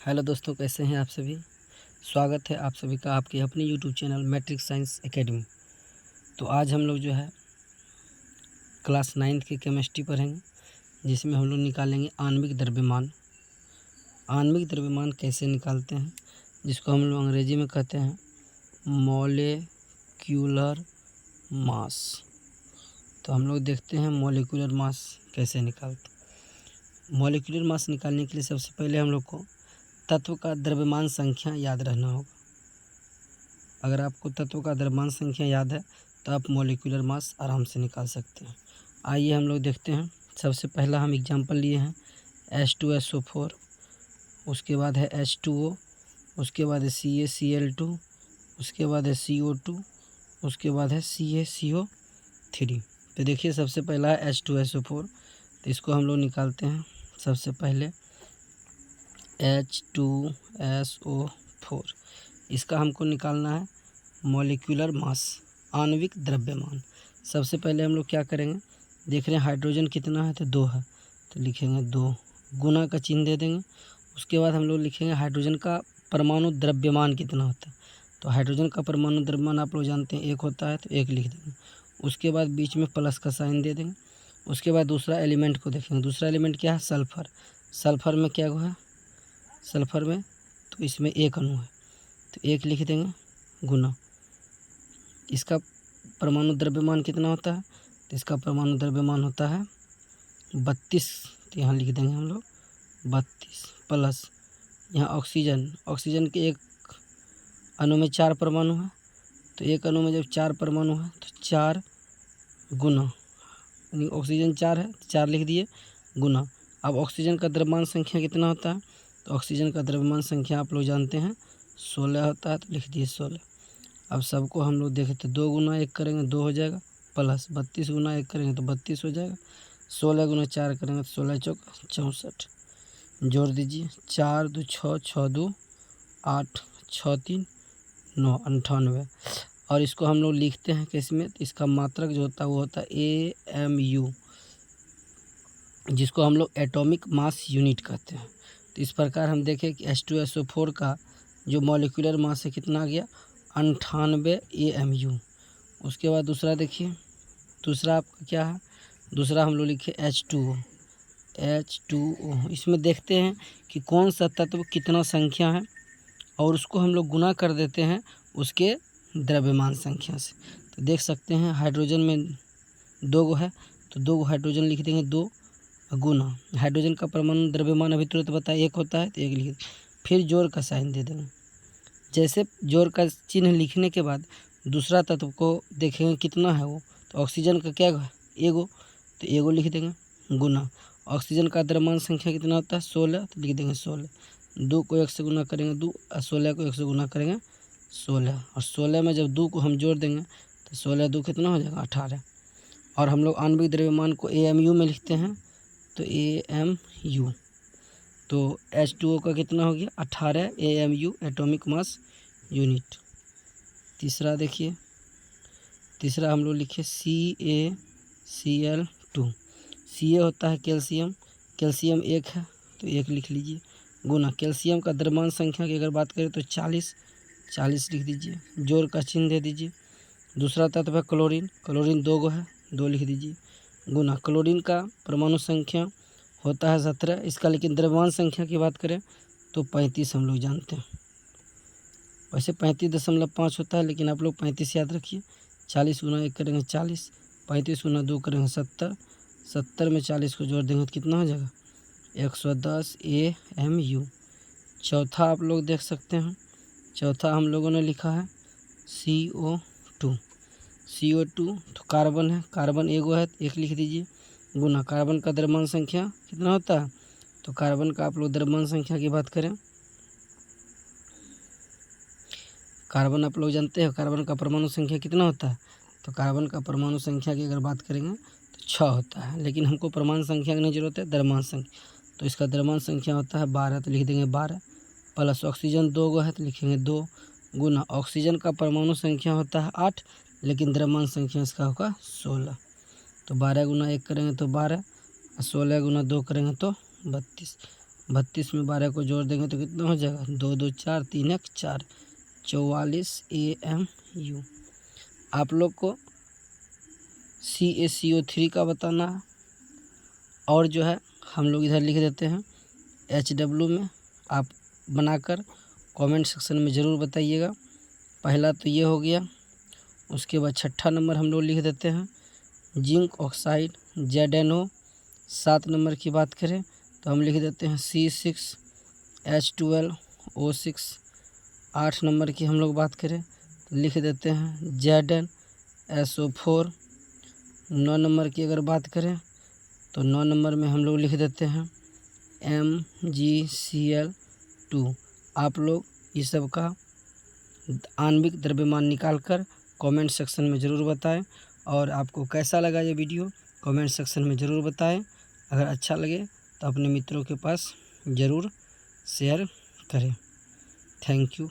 Hello दोस्तों, कैसे हैं आप सभी। स्वागत है आप सभी का आपके अपने YouTube channel matric science academy. तो आज हम लोग जो है क्लास 9th की केमिस्ट्री पढ़ेंगे, जिसमें हम लोग निकालेंगे आणविक द्रव्यमान। आणविक द्रव्यमान कैसे निकालते हैं, जिसको हम लोग अंग्रेजी में कहते हैं मॉलिक्यूलर मास। तो हम लोग देखते हैं मॉलिक्यूलर मास कैसे निकालते हैं। मॉलिक्यूलर मास निकालने के लिए सबसे पहले हम लोग को तत्व का द्रव्यमान संख्या याद रहना होगा। अगर आपको तत्व का द्रव्यमान संख्या याद है तो आप मॉलिक्यूलर मास आराम से निकाल सकते हैं। आइए हम लोग देखते हैं। सबसे पहला हम एग्जांपल लिए हैं H2SO4, उसके बाद है H2O, उसके बाद है CaCl2, उसके बाद है CO2, उसके बाद है CaCO3। तो देखिए सबसे पहला है H2SO4, तो इसको हम लोग निकालते हैं। सबसे पहले H2SO4, इसका हमको निकालना है मॉलिक्यूलर मास, आणविक द्रव्यमान। सबसे पहले हम लोग क्या करेंगे, देख रहे हैं हाइड्रोजन कितना है, तो 2 है, तो लिखेंगे 2, गुना का चिन्ह दे देंगे। उसके बाद हम लोग लिखेंगे हाइड्रोजन का परमाणु द्रव्यमान कितना होता है। तो हाइड्रोजन का परमाणु द्रव्यमान आप लोग जानते हैं 1 होता है, तो 1 लिख देंगे। उसके बाद बीच में प्लस का साइन दे देंगे। उसके बाद दूसरा एलिमेंट को देखेंगे। दूसरा एलिमेंट क्या है, सल्फर। सल्फर में क्या है, सल्फर में तो इसमें 1 अणु है, तो 1 लिख देंगे गुना। इसका परमाणु द्रव्यमान कितना होता है, तो इसका परमाणु द्रव्यमान होता है 32, तो यहाँ लिख देंगे हम लोग 32 प्लस यहाँ ऑक्सीजन। ऑक्सीजन के एक अणु में 4 परमाणु है, तो एक अणु में जब 4 परमाणु है तो 4 गुना, यानी ऑक्सीजन 4 है तो 4 लिख दिए गुना। अब ऑक्सीजन का द्रव्यमान संख्या कितना होता है, तो ऑक्सीजन का द्रव्यमान संख्या आप लोग जानते हैं 16 होता है, तो लिख दिए 16। अब सबको हम लोग देखें तो 2 गुना 1 करेंगे 2 हो जाएगा, प्लस 32 गुना 1 करेंगे तो 32 हो जाएगा, 16 गुना 4 करेंगे तो 16 चौक 64। जोड़ दीजिए, 4 2 6, 6 2 8, 6 3 9, 98। और इसको हम लोग लिखते हैं किस में, तो इसका मात्रक जो होता है वो होता है AMU, जिसको हम लोग एटॉमिक मास यूनिट कहते हैं। तो इस प्रकार हम देखें कि H2SO4 का जो मॉलिक्यूलर मास है कितना आ गया, 98 AMU। उसके बाद दूसरा देखिए, दूसरा आपका क्या है, दूसरा हम लोग लिखे H2O। इसमें देखते हैं कि कौन सा तत्व कितना संख्या है, और उसको हम लोग गुना कर देते हैं उसके द्रव्यमान संख्या से। तो देख सकते हैं हाइड्रोजन में 2 गो है, तो 2 गो हाइड्रोजन लिख देंगे 2 गुना। हाइड्रोजन का परमाणु द्रव्यमान अभी तुरंत बताया 1 होता है, तो 1 लिख देंगे। फिर जोड़ का साइन दे देंगे। जैसे जोड़ का चिन्ह लिखने के बाद दूसरा तत्व को देखेंगे कितना है वो, तो ऑक्सीजन का क्या है, एगो, तो एगो लिख देंगे गुना। ऑक्सीजन का द्रव्यमान संख्या कितना होता है 16, तो लिख देंगे 16। 2 को 1 से गुना करेंगे 2, और 16 को 1 से गुना करेंगे 16, और 16 में जब 2 को हम जोड़ देंगे तो 16 2 कितना हो जाएगा 18। और हम लोग आणविक द्रव्यमान को AMU में लिखते हैं, तो AMU, तो H2O का कितना हो गया 18 AMU, एटॉमिक मास यूनिट। तीसरा देखिए, तीसरा हम लोग लिखे CaCl2। Ca होता है कैल्शियम, कैल्शियम 1 है तो 1 लिख लीजिए गुना। कैल्शियम का द्रव्यमान संख्या की अगर बात करें तो 40 लिख दीजिए, जोड़ का चिन्ह दे दीजिए। दूसरा तत्व है क्लोरीन, क्लोरीन 2 गो है, 2 लिख दीजिए गुना। क्लोरीन का परमाणु संख्या होता है 17, इसका लेकिन द्रव्यमान संख्या की बात करें तो 35 हम लोग जानते हैं। वैसे 35.5 होता है, लेकिन आप लोग 35 याद रखिए। 40 गुना 1 करेंगे 40, 35 गुना 2 करेंगे 70, 70 में 40 को जोड़ देंगे तो कितना हो जाएगा 110 AMU। चौथा आप लोग देख सकते हैं, चौथा हम लोगों ने लिखा है CO2। तो कार्बन है, कार्बन एगो है, 1 लिख दीजिए गुना। कार्बन का द्रव्यमान संख्या कितना होता है, तो कार्बन का आप लोग द्रव्यमान संख्या की बात करें, कार्बन आप लोग जानते हैं कार्बन का परमाणु संख्या कितना होता है, तो कार्बन का परमाणु संख्या की अगर बात करेंगे तो 6 होता है, लेकिन हमको परमाणु संख्या की नहीं जरूरत है, द्रव्यमान संख्या। तो इसका द्रव्यमान संख्या होता है 12, तो लिख देंगे 12 प्लस ऑक्सीजन 2 गो है तो लिखेंगे 2 गुना। ऑक्सीजन का परमाणु संख्या होता है 8, लेकिन द्रव्यमान संख्या इसका होगा 16। तो 12 गुना 1 करेंगे तो 12, और 16 गुना 2 करेंगे तो 32। 32 में 12 को जोड़ देंगे तो कितना हो जाएगा, 2 2 4 3 1 4, 44 AMU। आप लोग को CaCO3 का बताना है। और जो है हम लोग इधर लिख देते हैं HW में, आप बनाकर कमेंट सेक्शन में ज़रूर बताइएगा। पहला तो ये हो गया। उसके बाद छठा नंबर हम लोग लिख देते हैं जिंक ऑक्साइड ZnO। 7 नंबर की बात करें तो हम लिख देते हैं C6H12O6। 8 नंबर की हम लोग बात करें तो लिख देते हैं ZnSO4। 9 नंबर की अगर बात करें तो 9 नंबर में हम लोग लिख देते हैं MgCl2। आप लोग इस सब का आणविक द्रव्यमान निकालकर कमेंट सेक्शन में ज़रूर बताएं। और आपको कैसा लगा ये वीडियो कमेंट सेक्शन में ज़रूर बताएं। अगर अच्छा लगे तो अपने मित्रों के पास ज़रूर शेयर करें। Thank you.